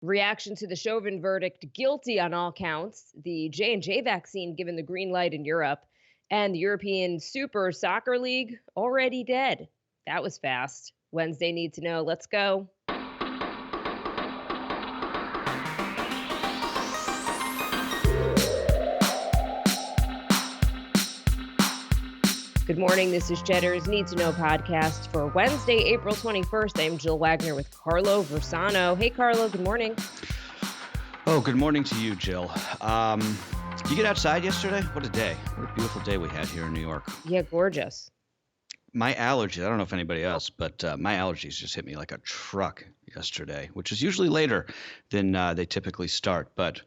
Reaction to the Chauvin verdict, guilty on all counts. The J&J vaccine given the green light in Europe. And the European Super Soccer League already dead. That was fast. Wednesday Need to Know. Let's go. Good morning. This is Cheddar's Need to Know podcast for Wednesday, April 21st. I am Jill Wagner with Carlo Versano. Hey, Carlo. Good morning. Oh, good morning to you, Jill. Did you get outside yesterday? What a day. What a beautiful day we had here in New York. Yeah, gorgeous. My allergies, I don't know if anybody else, but my allergies just hit me like a truck yesterday, which is usually later than they typically start. But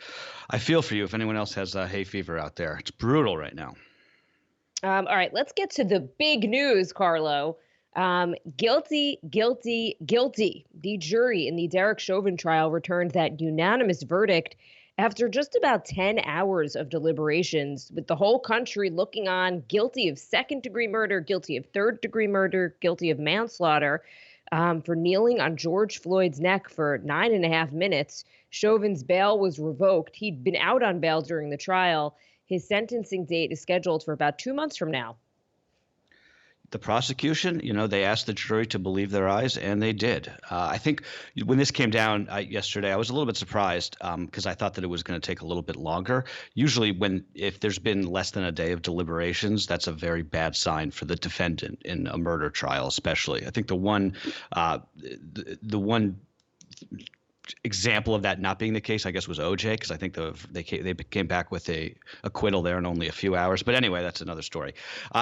I feel for you if anyone else has hay fever out there. It's brutal right now. All right, let's get to the big news, Carlo. Guilty, guilty, guilty. The jury in the Derek Chauvin trial returned that unanimous verdict after just about 10 hours of deliberations, with the whole country looking on, guilty of second-degree murder, guilty of third-degree murder, guilty of manslaughter, for kneeling on George Floyd's neck for 9.5 minutes. Chauvin's bail was revoked. He'd been out on bail during the trial. His sentencing date is scheduled for about 2 months from now. The prosecution, they asked the jury to believe their eyes, and they did. I think when this came down yesterday, I was a little bit surprised because I thought that it was going to take a little bit longer. Usually if there's been less than a day of deliberations, that's a very bad sign for the defendant in a murder trial, especially. I think the one example of that not being the case, I guess, was OJ, because I think they came back with a acquittal there in only a few hours. But anyway, that's another story.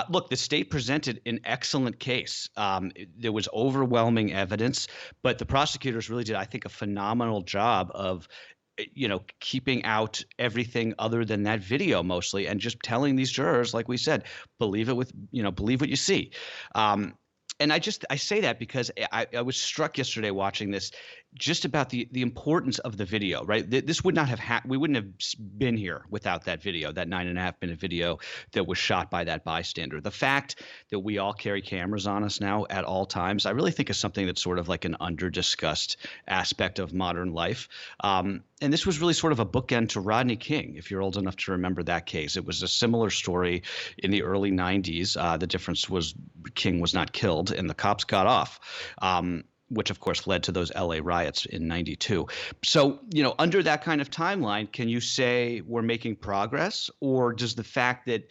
Look, the state presented an excellent case. There was overwhelming evidence, but the prosecutors really did, I think, a phenomenal job of keeping out everything other than that video mostly, and just telling these jurors, like we said, believe what you see. And I say that because I was struck yesterday watching this, just about the importance of the video, right? This would not have we wouldn't have been here without that video, that 9.5-minute video that was shot by that bystander. The fact that we all carry cameras on us now at all times, I really think is something that's sort of like an under-discussed aspect of modern life. And this was really sort of a bookend to Rodney King, if you're old enough to remember that case. It was a similar story in the early 90s. The difference was King was not killed and the cops got off. Which of course led to those LA riots in 92. So, under that kind of timeline, can you say we're making progress? Or does the fact that,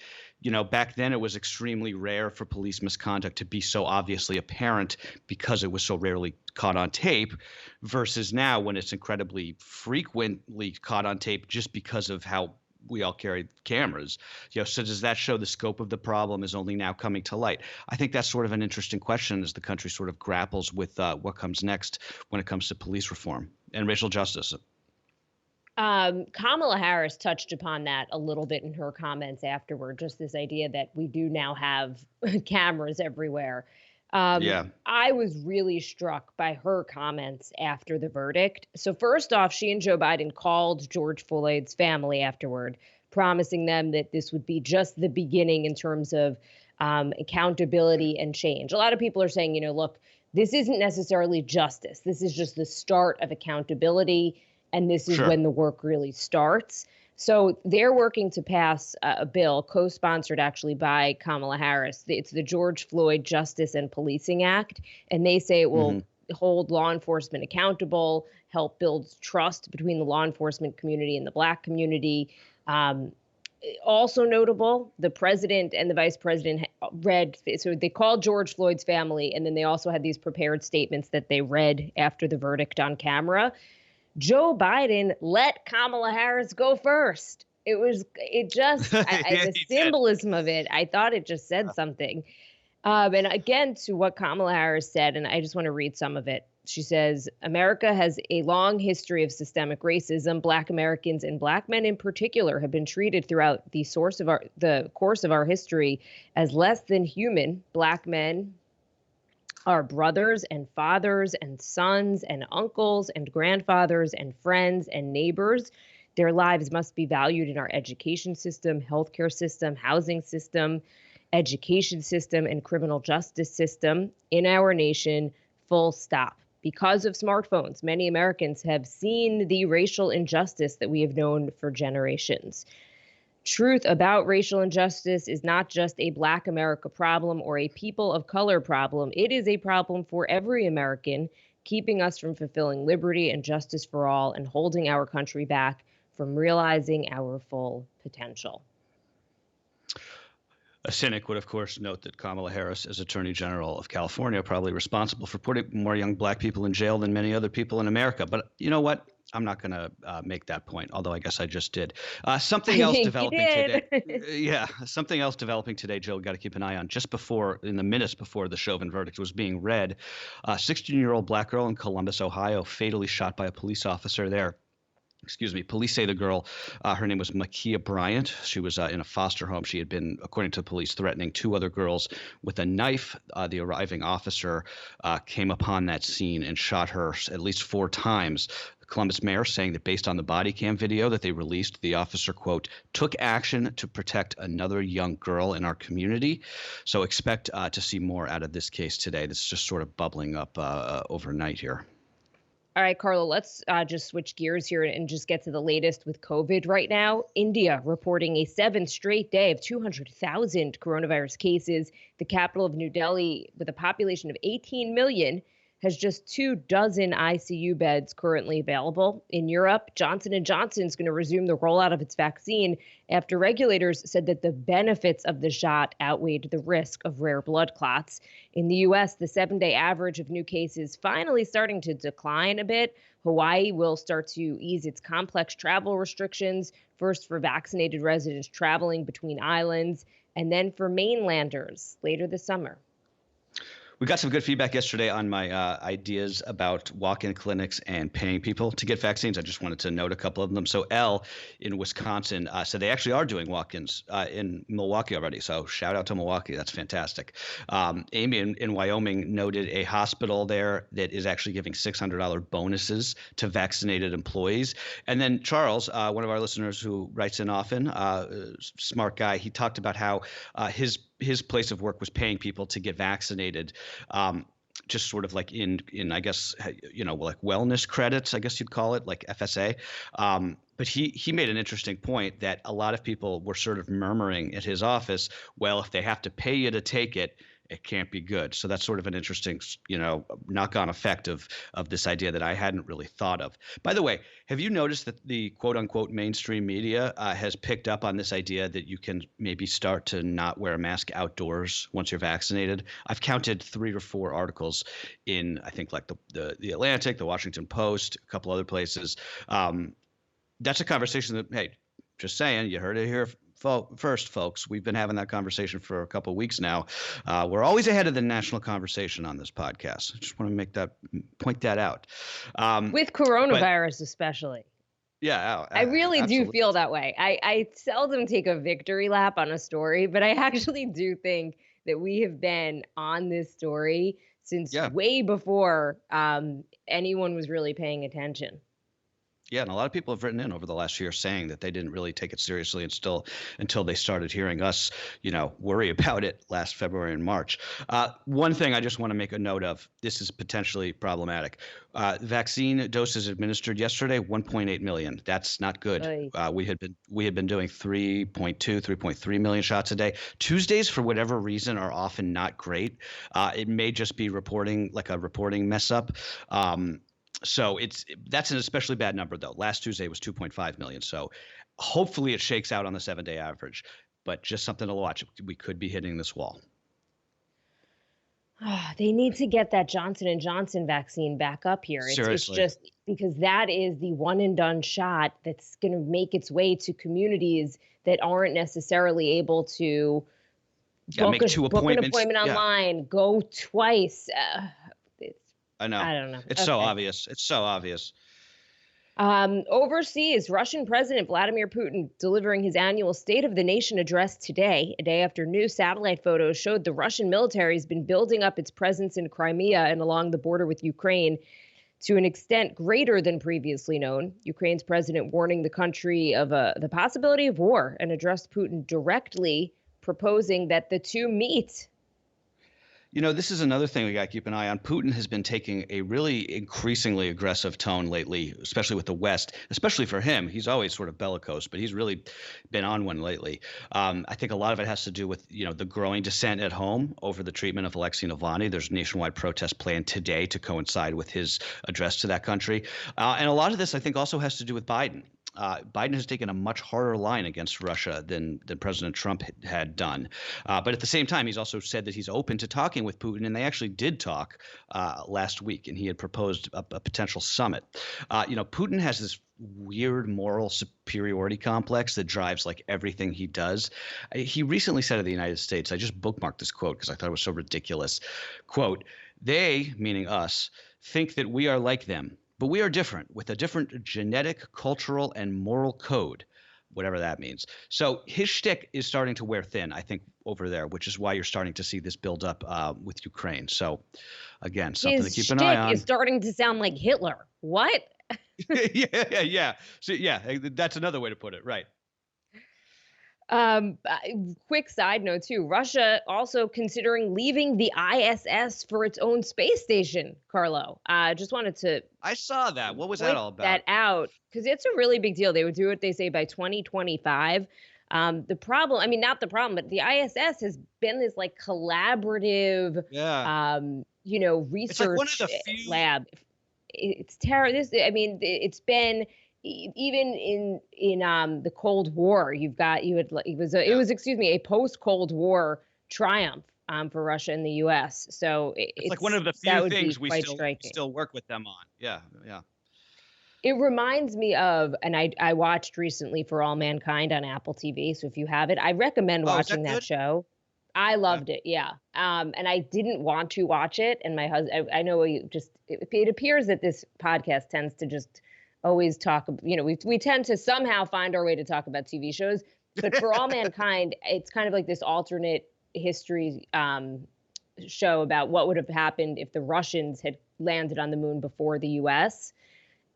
back then it was extremely rare for police misconduct to be so obviously apparent because it was so rarely caught on tape, versus now when it's incredibly frequently caught on tape just because of how we all carry cameras, so does that show the scope of the problem is only now coming to light? I think that's sort of an interesting question as the country sort of grapples with what comes next when it comes to police reform and racial justice. Kamala Harris touched upon that a little bit in her comments afterward, just this idea that we do now have cameras everywhere. I was really struck by her comments after the verdict. So first off, she and Joe Biden called George Floyd's family afterward, promising them that this would be just the beginning in terms of accountability and change. A lot of people are saying, look, this isn't necessarily justice. This is just the start of accountability, and this is when the work really starts. So they're working to pass a bill co-sponsored actually by Kamala Harris. It's the George Floyd Justice and Policing Act. And they say it will hold law enforcement accountable, help build trust between the law enforcement community and the Black community. Also notable, the president and the vice president so they called George Floyd's family, and then they also had these prepared statements that they read after the verdict on camera. Joe Biden let Kamala Harris go first. The symbolism of it, I thought it just said something. And again, to what Kamala Harris said, and I just want to read some of it. She says, America has a long history of systemic racism. Black Americans and Black men in particular have been treated throughout the course of our history as less than human. Black men are brothers and fathers and sons and uncles and grandfathers and friends and neighbors. Their lives must be valued in our education system, healthcare system, housing system, education system, and criminal justice system in our nation, full stop. Because of smartphones, many Americans have seen the racial injustice that we have known for generations. Truth about racial injustice is not just a Black America problem or a people of color problem. It is a problem for every American, keeping us from fulfilling liberty and justice for all and holding our country back from realizing our full potential. A cynic would, of course, note that Kamala Harris, as Attorney General of California, probably responsible for putting more young Black people in jail than many other people in America. But you know what? I'm not going to make that point, although I guess I just did. Something else developing today. Yeah, something else developing today, Jill, got to keep an eye on. Just before, in the minutes before the Chauvin verdict was being read, a 16-year-old Black girl in Columbus, Ohio, fatally shot by a police officer there. Excuse me. Police say the girl, her name was Makia Bryant. She was in a foster home. She had been, according to the police, threatening 2 other girls with a knife. The arriving officer came upon that scene and shot her at least 4 times. The Columbus mayor saying that based on the body cam video that they released, the officer, quote, took action to protect another young girl in our community. So expect to see more out of this case today. This is just sort of bubbling up overnight here. All right, Carlo, let's just switch gears here and just get to the latest with COVID right now. India reporting a 7th straight day of 200,000 coronavirus cases. The capital of New Delhi, with a population of 18 million, has just 24 ICU beds currently available. In Europe, Johnson & Johnson is going to resume the rollout of its vaccine after regulators said that the benefits of the shot outweighed the risk of rare blood clots. In the U.S., the 7-day average of new cases finally starting to decline a bit. Hawaii will start to ease its complex travel restrictions, first for vaccinated residents traveling between islands, and then for mainlanders later this summer. We got some good feedback yesterday on my ideas about walk-in clinics and paying people to get vaccines. I just wanted to note a couple of them. So Elle in Wisconsin said they actually are doing walk-ins in Milwaukee already. So shout out to Milwaukee. That's fantastic. Amy in Wyoming noted a hospital there that is actually giving $600 bonuses to vaccinated employees. And then Charles, one of our listeners who writes in often, smart guy, he talked about how his place of work was paying people to get vaccinated, just sort of like in I guess, like wellness credits, I guess you'd call it, like FSA. But he made an interesting point that a lot of people were sort of murmuring at his office, well, if they have to pay you to take it, it can't be good. So that's sort of an interesting, knock-on effect of this idea that I hadn't really thought of. By the way, have you noticed that the quote-unquote mainstream media has picked up on this idea that you can maybe start to not wear a mask outdoors once you're vaccinated? I've counted 3 or 4 articles in, I think, like the Atlantic, the Washington Post, a couple other places. That's a conversation that, hey, just saying, you heard it here first, folks. We've been having that conversation for a couple of weeks now. We're always ahead of the national conversation on this podcast. I just want to point that out. With coronavirus, especially. Yeah, I really absolutely. do feel that way. I seldom take a victory lap on a story, but I actually do think that we have been on this story since way before anyone was really paying attention. Yeah, and a lot of people have written in over the last year saying that they didn't really take it seriously until they started hearing us, worry about it last February and March. One thing I just want to make a note of, this is potentially problematic. Vaccine doses administered yesterday, 1.8 million. That's not good. We had been doing 3.2, 3.3 million shots a day. Tuesdays, for whatever reason, are often not great. It may just be reporting mess up. So that's an especially bad number, though. Last Tuesday was 2.5 million. So hopefully it shakes out on the 7-day average, but just something to watch. We could be hitting this wall. They need to get that Johnson & Johnson vaccine back up here. It's just because that is the one and done shot that's going to make its way to communities that aren't necessarily able to book an appointment online, go twice. I know. I don't know. It's so obvious. It's so obvious. Overseas, Russian President Vladimir Putin delivering his annual State of the Nation address today, a day after new satellite photos showed the Russian military has been building up its presence in Crimea and along the border with Ukraine to an extent greater than previously known. Ukraine's president warning the country of the possibility of war and addressed Putin directly, proposing that the two meet. This is another thing we got to keep an eye on. Putin has been taking a really increasingly aggressive tone lately, especially with the West, especially for him. He's always sort of bellicose, but he's really been on one lately. I think a lot of it has to do with, the growing dissent at home over the treatment of Alexei Navalny. There's nationwide protest planned today to coincide with his address to that country. And a lot of this, I think, also has to do with Biden. Biden has taken a much harder line against Russia than President Trump had done. But at the same time, he's also said that he's open to talking with Putin, and they actually did talk last week, and he had proposed a potential summit. Putin has this weird moral superiority complex that drives like everything he does. He recently said to the United States, I just bookmarked this quote because I thought it was so ridiculous. Quote, "They, meaning us, think that we are like them. But we are different, with a different genetic, cultural, and moral code," whatever that means. So his shtick is starting to wear thin, I think, over there, which is why you're starting to see this build up with Ukraine. So, again, something to keep an eye on. His shtick is starting to sound like Hitler. What? Yeah. So, that's another way to put it, right? Quick side note too, Russia also considering leaving the ISS for its own space station, Carlo. Just wanted to I saw that. What was that all about? That out, because it's a really big deal. They would do it, they say, by 2025. The problem, I mean, not the problem, but the ISS has been this like collaborative, research it's like one of the few lab. It's terrible. It's been even in the Cold War. It was a post Cold War triumph for Russia and the U.S. So it's like one of the few things we still work with them on. Yeah. It reminds me of, and I watched recently For All Mankind on Apple TV. So if you have it, I recommend watching that show. I loved it. Yeah. And I didn't want to watch it. And my husband, I know it appears that this podcast tends to just always talk, we tend to somehow find our way to talk about TV shows, but For All Mankind, it's kind of like this alternate history show about what would have happened if the Russians had landed on the moon before the US.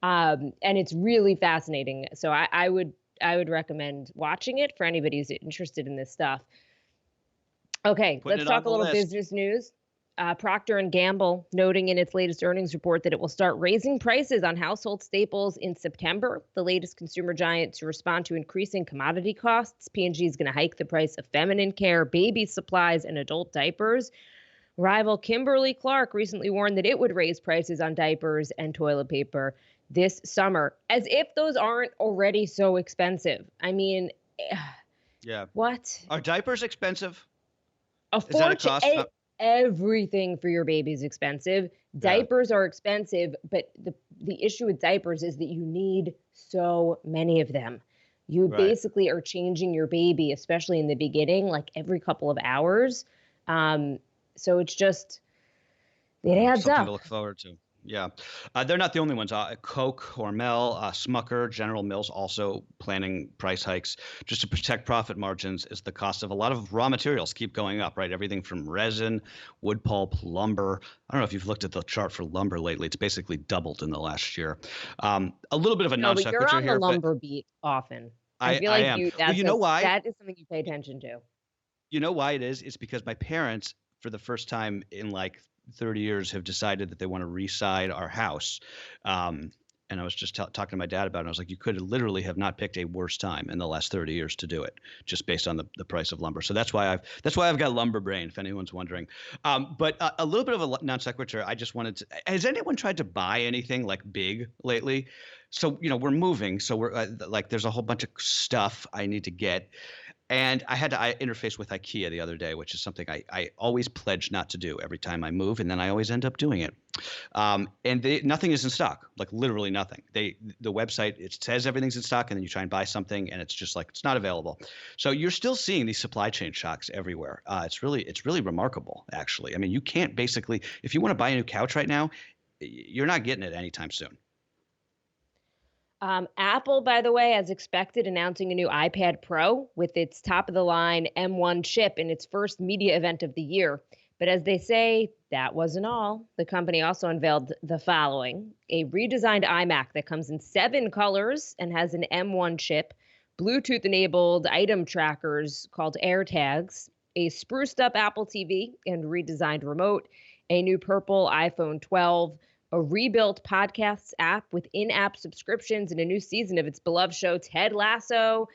And it's really fascinating. So I would recommend watching it for anybody who's interested in this stuff. Okay, let's talk a little business news. Procter Gamble noting in its latest earnings report that it will start raising prices on household staples in September, the latest consumer giant to respond to increasing commodity costs. P&G is going to hike the price of feminine care, baby supplies, and adult diapers. Rival Kimberly-Clark recently warned that it would raise prices on diapers and toilet paper this summer, as if those aren't already so expensive. I mean, yeah. What? Are diapers expensive? A fortune. Everything for your baby is expensive. Diapers are expensive, but the issue with diapers is that you need so many of them. You basically are changing your baby, especially in the beginning, like every couple of hours. So it's just, it adds something up. To look forward to. Yeah. They're not the only ones. Coke, Hormel, Smucker, General Mills also planning price hikes just to protect profit margins as the cost of a lot of raw materials keep going up, right? Everything from resin, wood pulp, lumber. I don't know if you've looked at the chart for lumber lately. It's basically doubled in the last year. A little bit of a non sequitur here. You're on the lumber beat often. I feel like you know why? That is something you pay attention to. You know why it is? It's because my parents, for the first time in like 30 years, have decided that they want to re-side our house. And I was just talking to my dad about it. And I was like, you could literally have not picked a worse time in the last 30 years to do it, just based on the price of lumber. So that's why I've got lumber brain, if anyone's wondering. But a little bit of a non sequitur. I just wanted to. Has anyone tried to buy anything like big lately? So we're moving. So we're like, there's a whole bunch of stuff I need to get. And I had to interface with IKEA the other day, which is something I always pledge not to do every time I move, and then I always end up doing it. And nothing is in stock, like literally nothing. The website, it says everything's in stock, and then you try and buy something, and it's just like it's not available. So you're still seeing these supply chain shocks everywhere. It's really remarkable, actually. I mean, you can't basically, if you want to buy a new couch right now, you're not getting it anytime soon. Apple, by the way, as expected, announcing a new iPad Pro with its top-of-the-line M1 chip in its first media event of the year. But as they say, that wasn't all. The company also unveiled the following: a redesigned iMac that comes in 7 colors and has an M1 chip, Bluetooth-enabled item trackers called AirTags, a spruced up Apple TV and redesigned remote, a new purple iPhone 12, a rebuilt podcasts app with in-app subscriptions, and a new season of its beloved show, Ted Lasso.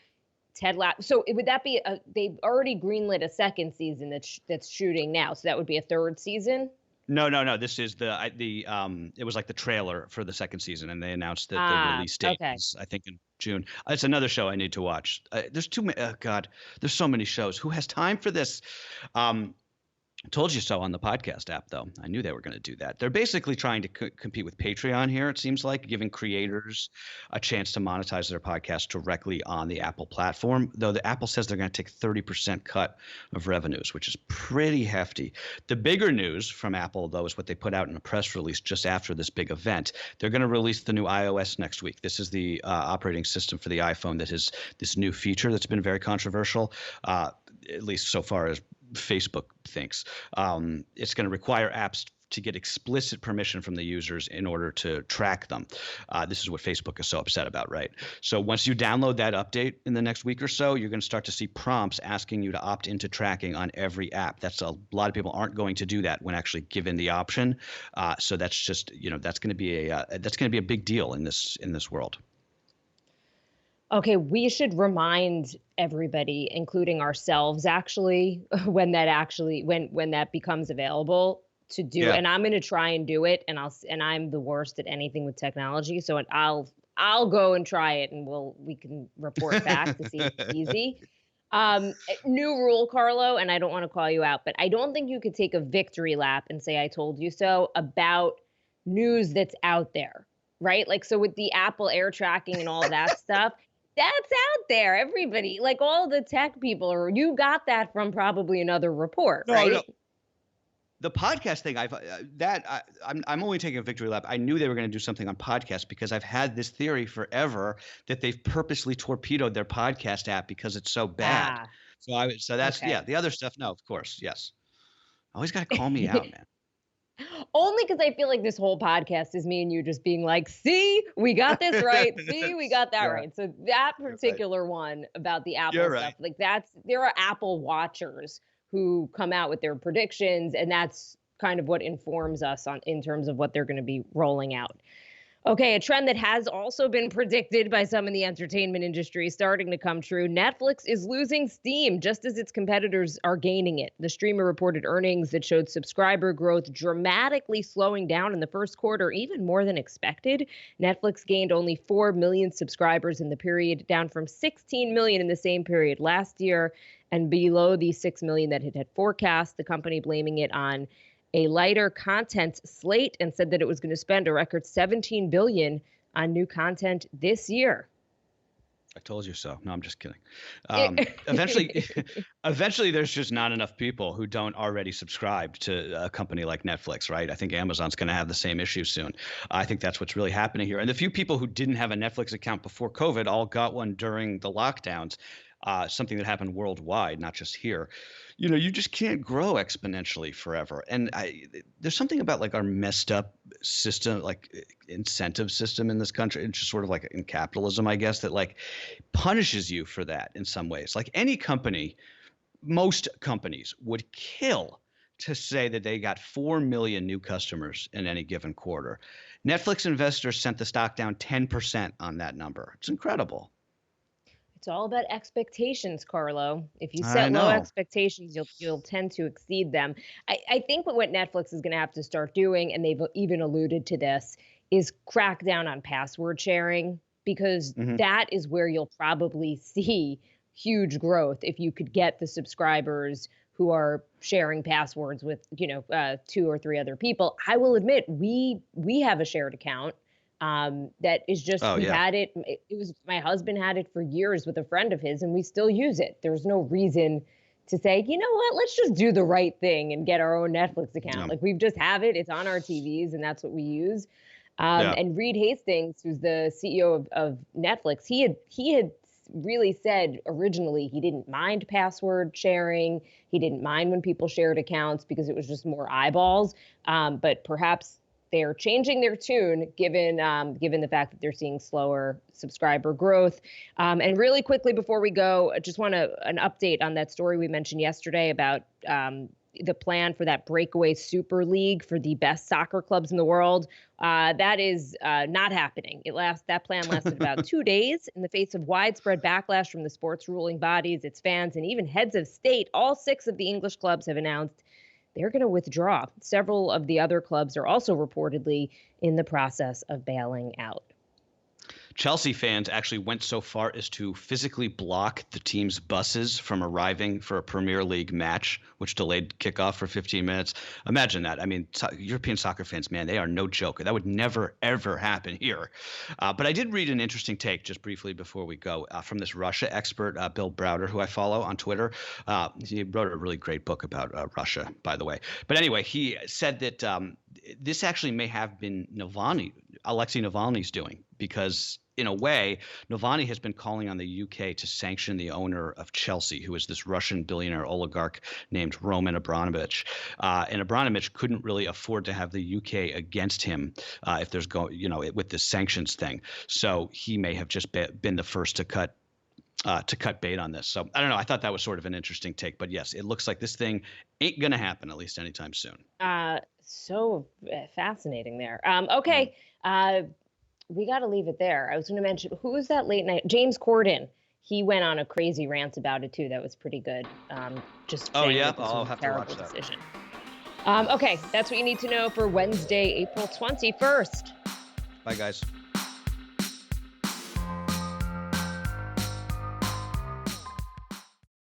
So would that be they've already greenlit a second season that's shooting now. So that would be a third season? No. This is it was like the trailer for the second season, and they announced that the release date is, I think, in June. It's another show I need to watch. There's too many. God, there's so many shows. Who has time for this? Told you so on the podcast app, though. I knew they were going to do that. They're basically trying to compete with Patreon here, it seems like, giving creators a chance to monetize their podcast directly on the Apple platform, though the Apple says they're going to take 30% cut of revenues, which is pretty hefty. The bigger news from Apple, though, is what they put out in a press release just after this big event. They're going to release the new iOS next week. This is the operating system for the iPhone that is this new feature that's been very controversial, at least so far as Facebook thinks. It's going to require apps to get explicit permission from the users in order to track them. This is what Facebook is so upset about, right? So once you download that update in the next week or so, you're going to start to see prompts asking you to opt into tracking on every app. That's a lot of people aren't going to do that when actually given the option. So that's just, that's going to be a big deal in this world. Okay, we should remind everybody, including ourselves, actually, when that becomes available to do. Yeah. And I'm going to try and do it. And I'm the worst at anything with technology, so I'll go and try it, and we can report back to see if it's easy. New rule, Carlo, and I don't want to call you out, but I don't think you could take a victory lap and say I told you so about news that's out there, right? Like, so with the Apple Air tracking and all that stuff. That's out there. Everybody, like all the tech people, you got that from probably another report, right? No. The podcast thing, I'm only taking a victory lap. I knew they were going to do something on podcast because I've had this theory forever that they've purposely torpedoed their podcast app because it's so bad. So that's okay. Yeah. The other stuff, no, of course, yes. Always got to call me out, man. Only because I feel like this whole podcast is me and you just being like, see, we got this right. See, we got that right. So that particular one about the Apple stuff, like there are Apple watchers who come out with their predictions, and that's kind of what informs us in terms of what they're going to be rolling out. Okay, a trend that has also been predicted by some in the entertainment industry starting to come true. Netflix is losing steam just as its competitors are gaining it. The streamer reported earnings that showed subscriber growth dramatically slowing down in the first quarter, even more than expected. Netflix gained only 4 million subscribers in the period, down from 16 million in the same period last year, and below the 6 million that it had forecast. The company blaming it on a lighter content slate and said that it was going to spend a record $17 billion on new content this year. I told you so. No, I'm just kidding. Eventually, there's just not enough people who don't already subscribe to a company like Netflix, right? I think Amazon's going to have the same issue soon. I think that's what's really happening here. And the few people who didn't have a Netflix account before COVID all got one during the lockdowns. Something that happened worldwide, not just here. You just can't grow exponentially forever. And there's something about like our messed up system, like incentive system in this country. It's just sort of like in capitalism, I guess, that like punishes you for that in some ways. Like any company, most companies would kill to say that they got 4 million new customers in any given quarter. Netflix investors sent the stock down 10% on that number. It's incredible. It's all about expectations, Carlo. If you set low expectations, you'll tend to exceed them. I think what Netflix is going to have to start doing, and they've even alluded to this, is crack down on password sharing, because that is where you'll probably see huge growth if you could get the subscribers who are sharing passwords with 2 or 3 other people. I will admit we have a shared account. That is just, had it. It was, my husband had it for years with a friend of his, and we still use it. There's no reason to say, you know what, let's just do the right thing and get our own Netflix account. Like, we just have it. It's on our TVs, and that's what we use. And Reed Hastings, who's the CEO of Netflix, he had really said originally he didn't mind password sharing. He didn't mind when people shared accounts because it was just more eyeballs. But perhaps they're changing their tune given the fact that they're seeing slower subscriber growth. And really quickly before we go, I just want an update on that story we mentioned yesterday about the plan for that breakaway super league for the best soccer clubs in the world. That is not happening. That plan lasted about 2 days in the face of widespread backlash from the sports ruling bodies, its fans, and even heads of state. All 6 of the English clubs have announced they're going to withdraw. Several of the other clubs are also reportedly in the process of bailing out. Chelsea fans actually went so far as to physically block the team's buses from arriving for a Premier League match, which delayed kickoff for 15 minutes. Imagine that. I mean, European soccer fans, man, they are no joke. That would never, ever happen here. But I did read an interesting take just briefly before we go from this Russia expert, Bill Browder, who I follow on Twitter. He wrote a really great book about Russia, by the way. But anyway, he said that this actually may have been Alexei Navalny's doing, because in a way, Navalny has been calling on the UK to sanction the owner of Chelsea, who is this Russian billionaire oligarch named Roman Abramovich. And Abramovich couldn't really afford to have the UK against him if there's with this sanctions thing. So he may have just been the first to cut bait on this. So I don't know. I thought that was sort of an interesting take. But yes, it looks like this thing ain't going to happen, at least anytime soon. So fascinating there. Okay. We got to leave it there. I was going to mention, who was that late night? James Corden. He went on a crazy rant about it too. That was pretty good. Just saying that this was a terrible decision. Okay, that's what you need to know for Wednesday, April 21st. Bye, guys.